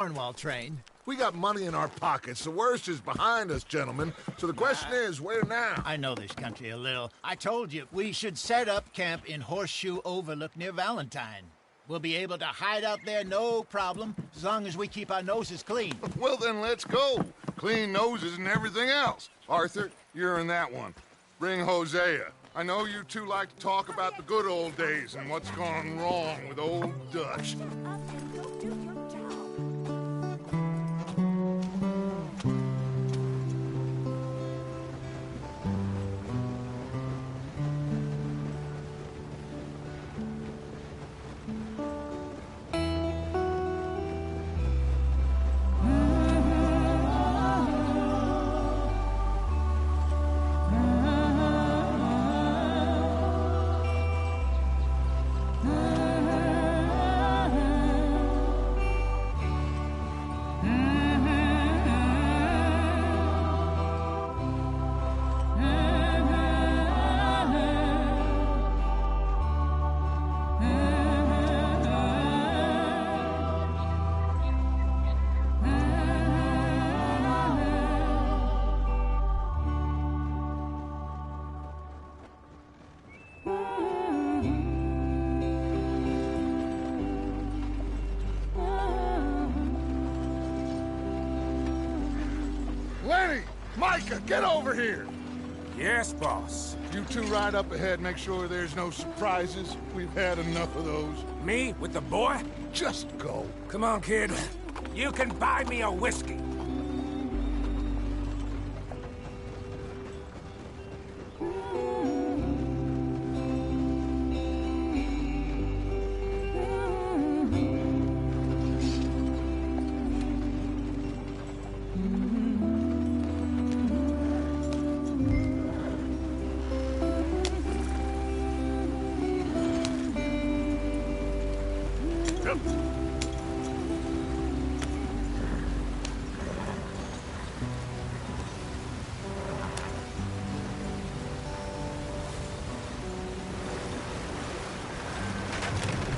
Cornwall train. We got money in our pockets. The worst is behind us, gentlemen. So the question is, where now? I know this country a little. I told you, we should set up camp in Horseshoe Overlook near Valentine. We'll be able to hide out there, no problem, as long as we keep our noses clean. Well, then let's go. Clean noses and everything else. Arthur, you're in that one. Bring Hosea. I know you two like to talk about the good old days and what's gone wrong with old Dutch. Micah, get over here! Yes, boss. You two ride up ahead, make sure there's no surprises. We've had enough of those. Me with the boy? Just go. Come on, kid. You can buy me a whiskey.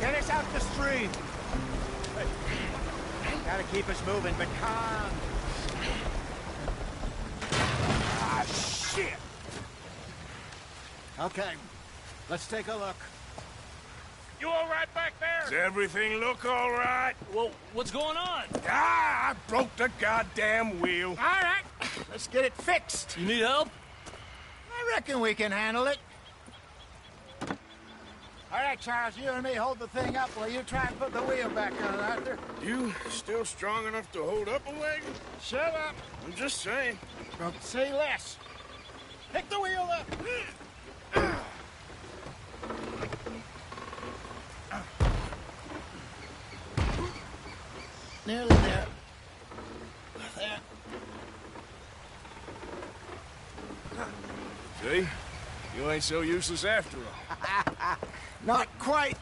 Get us out the stream. Gotta keep us moving, but calm. Ah, shit! Okay, let's take a look. You all right back there? Does everything look all right? Well, what's going on? Ah, I broke the goddamn wheel. All right, let's get it fixed. You need help? I reckon we can handle it. All right, Charles, you and me hold the thing up while you try and put the wheel back on, Arthur. You still strong enough to hold up a wagon? Shut up. I'm just saying. Don't say less. Pick the wheel up. Nearly there. There. See? You ain't so useless after all. Not quite.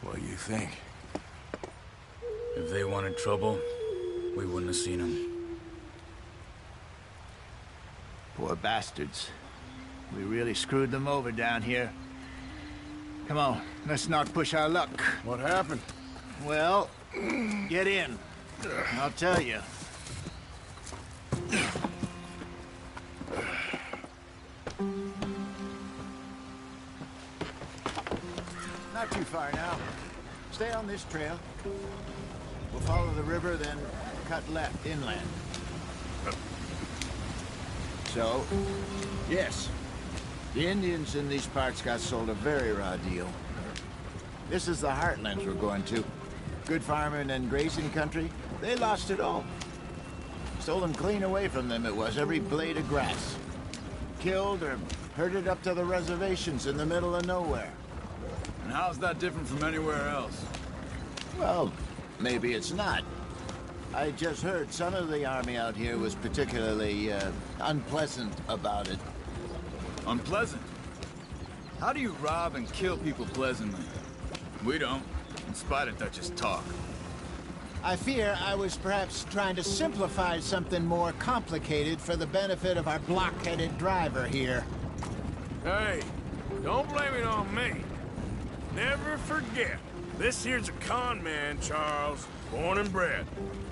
What do you think? If they wanted trouble, we wouldn't have seen them. Poor bastards. We really screwed them over down here. Come on, let's not push our luck. What happened? Well, get in. I'll tell you. Not too far now. Stay on this trail. We'll follow the river, then cut left inland. So, yes, the Indians in these parts got sold a very raw deal. This is the heartlands we're going to. Good farming and grazing country, they lost it all. Stolen clean away from them it was, every blade of grass. Killed or herded up to the reservations in the middle of nowhere. And how's that different from anywhere else? Well, maybe it's not. I just heard some of the army out here was particularly, unpleasant about it. Unpleasant? How do you rob and kill people pleasantly? We don't, in spite of Dutch's talk. I fear I was perhaps trying to simplify something more complicated for the benefit of our block-headed driver here. Hey, don't blame it on me. Never forget, this here's a con man, Charles, born and bred.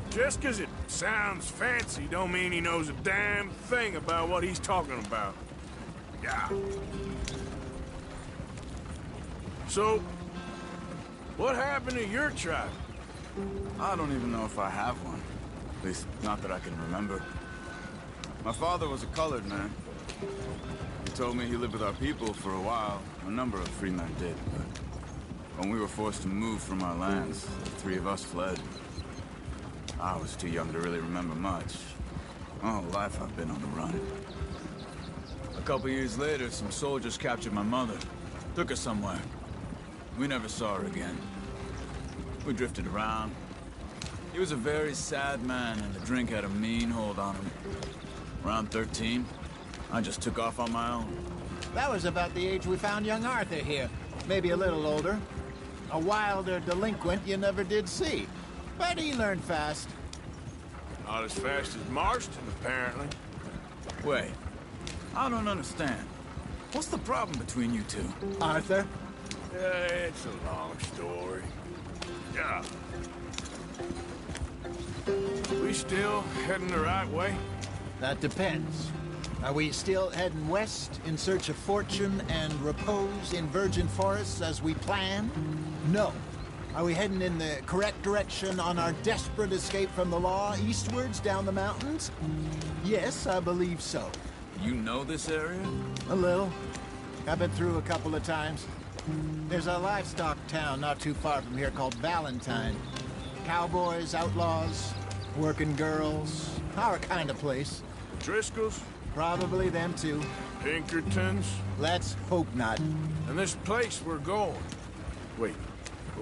Just 'cause it sounds fancy don't mean he knows a damn thing about what he's talking about. Yeah. So, what happened to your tribe? I don't even know if I have one. At least, not that I can remember. My father was a colored man. He told me he lived with our people for a while. A number of free men did, but when we were forced to move from our lands, the three of us fled. I was too young to really remember much. My whole life I've been on the run. A couple years later, some soldiers captured my mother. Took her somewhere. We never saw her again. We drifted around. He was a very sad man, and the drink had a mean hold on him. Around 13, I just took off on my own. That was about the age we found young Arthur here. Maybe a little older. A wilder delinquent you never did see. But he learned fast. Not as fast as Marston, apparently. Wait, I don't understand. What's the problem between you two? Arthur? It's a long story. Yeah. We still heading the right way? That depends. Are we still heading west in search of fortune and repose in virgin forests as we planned? No. Are we heading in the correct direction on our desperate escape from the law eastwards down the mountains? Yes, I believe so. You know this area? A little. I've been through a couple of times. There's a livestock town not too far from here called Valentine. Cowboys, outlaws, working girls, our kind of place. Driscoll's? Probably them too. Pinkertons? Let's hope not. And this place we're going. Wait,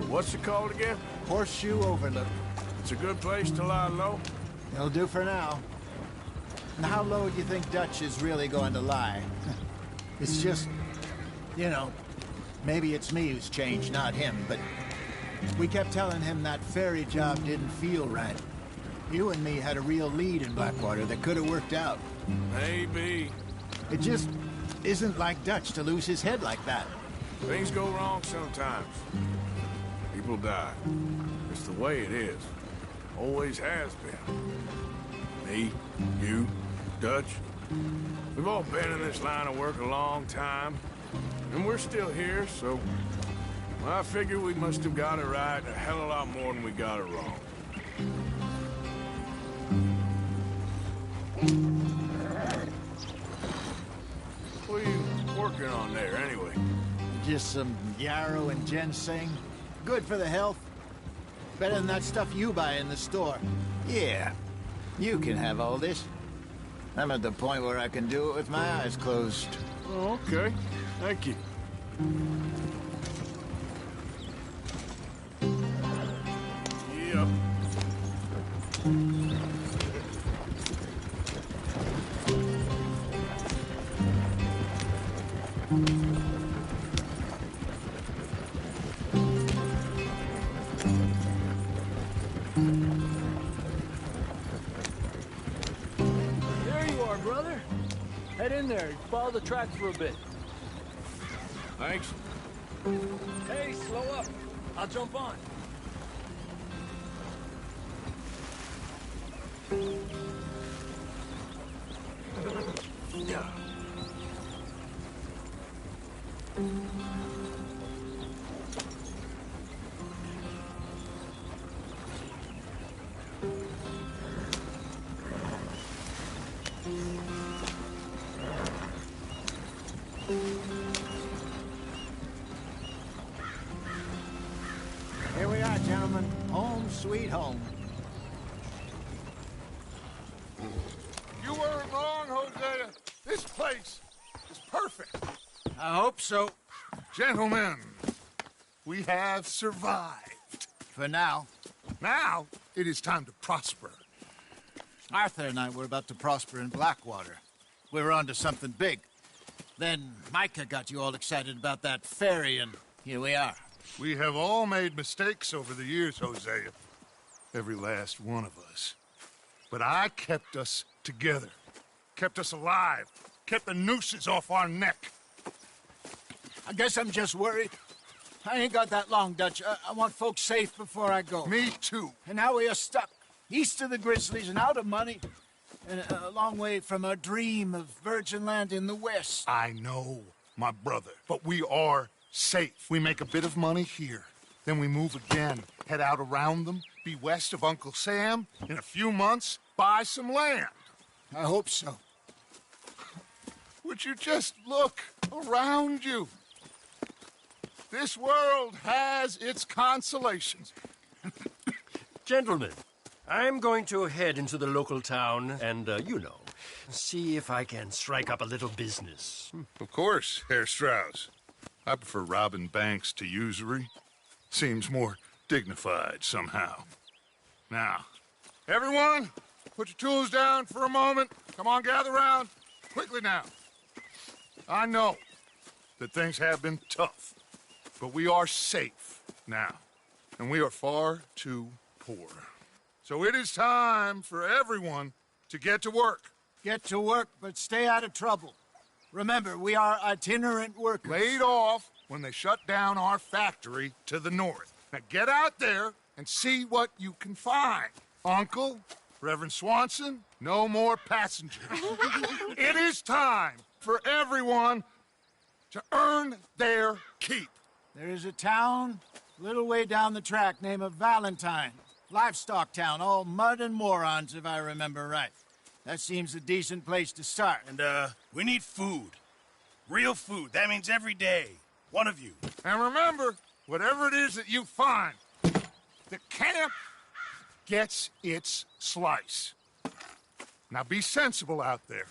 what's it called again? Horseshoe Overlook. It's a good place to lie low? It'll do for now. And how low do you think Dutch is really going to lie? It's just, you know, maybe it's me who's changed, not him, but we kept telling him that ferry job didn't feel right. You and me had a real lead in Blackwater that could have worked out. Maybe. It just isn't like Dutch to lose his head like that. Things go wrong sometimes. People die. It's the way it is. Always has been. Me, you, Dutch. We've all been in this line of work a long time. And we're still here, so... well, I figure we must have got it right a hell of a lot more than we got it wrong. What are you working on there, anyway? Just some yarrow and ginseng. Good for the health. Better than that stuff you buy in the store. Yeah, you can have all this. I'm at the point where I can do it with my eyes closed. Oh, okay. Thank you. Yep. There you are, brother. Head in there. Follow the tracks for a bit. Thanks. Hey, slow up. I'll jump on. Yeah. Here we are, gentlemen. Home sweet home. You weren't wrong, Hosea. This place is perfect. I hope so. Gentlemen, we have survived. For now. Now, it is time to prosper. Arthur and I were about to prosper in Blackwater. We were on to something big. Then Micah got you all excited about that ferry, and here we are. We have all made mistakes over the years, Hosea. every last one of us. But I kept us together, kept us alive, kept the nooses off our neck. I guess I'm just worried. I ain't got that long, Dutch. I want folks safe before I go. Me too. And now we are stuck, east of the Grizzlies and out of money, and a long way from our dream of virgin land in the west. I know, my brother, but we are safe. We make a bit of money here, then we move again, head out around them, be west of Uncle Sam, in a few months, buy some land. I hope so. Would you just look around you? This world has its consolations. Gentlemen, I'm going to head into the local town and, see if I can strike up a little business. Of course, Herr Strauss. I prefer robbing banks to usury. Seems more dignified somehow. Now, everyone, put your tools down for a moment. Come on, gather round. Quickly now. I know that things have been tough, but we are safe now, and we are far too poor. So it is time for everyone to get to work. Get to work, but stay out of trouble. Remember, we are itinerant workers. Laid off when they shut down our factory to the north. Now get out there and see what you can find. Uncle, Reverend Swanson, no more passengers. It is time for everyone to earn their keep. There is a town a little way down the track named Valentine. Livestock town, all mud and morons, if I remember right. That seems a decent place to start. And, we need food. Real food. That means every day. One of you. And remember, whatever it is that you find, the camp gets its slice. Now be sensible out there.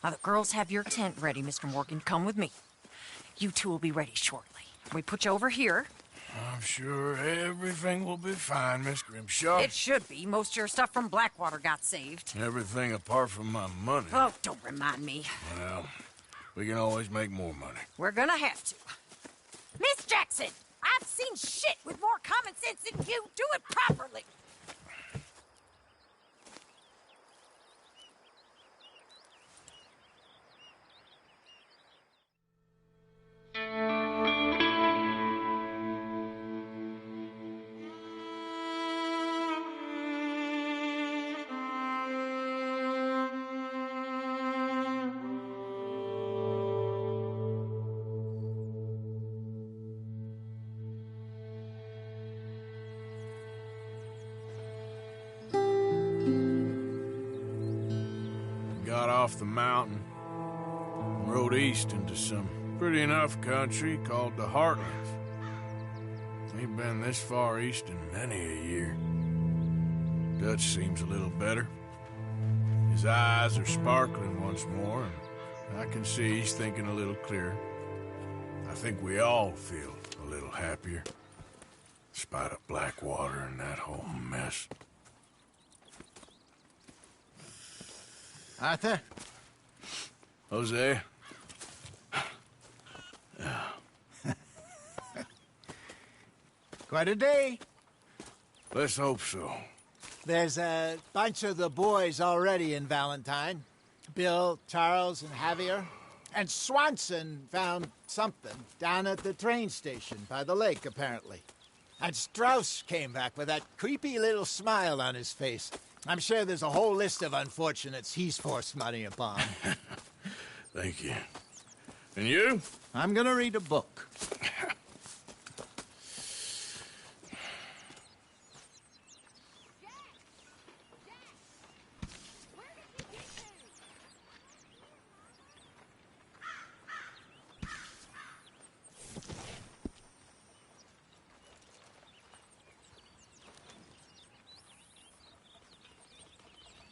Now the girls have your tent ready, Mr. Morgan. Come with me. You two will be ready shortly. We put you over here. I'm sure everything will be fine, Miss Grimshaw. It should be. Most of your stuff from Blackwater got saved. Everything apart from my money. Oh, don't remind me. Well, we can always make more money. We're gonna have to. Miss Jackson, I've seen shit with more common sense than you. Do it properly. Got off the mountain and rode east into some pretty enough country called the Heartlands. Ain't been this far east in many a year. Dutch seems a little better. His eyes are sparkling once more, and I can see he's thinking a little clearer. I think we all feel a little happier, despite of Blackwater and that whole mess. Arthur? Jose? Quite a day. Let's hope so. There's a bunch of the boys already in Valentine. Bill, Charles, and Javier. And Swanson found something down at the train station by the lake, apparently. And Strauss came back with that creepy little smile on his face. I'm sure there's a whole list of unfortunates he's forced money upon. Thank you. And you? I'm gonna read a book.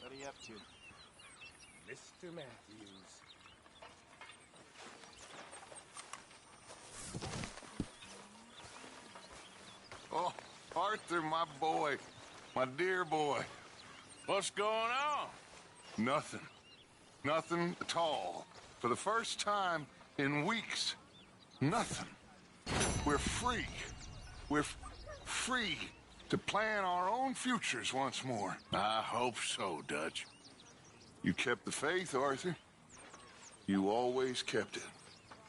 What are you up to? Mr. Matthews. Oh, Arthur, my boy. My dear boy. What's going on? Nothing. Nothing at all. For the first time in weeks. Nothing. We're free. We're free To plan our own futures once more. I hope so, Dutch. You kept the faith, Arthur. You always kept it.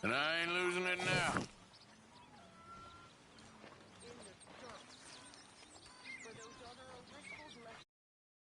And I ain't losing it now.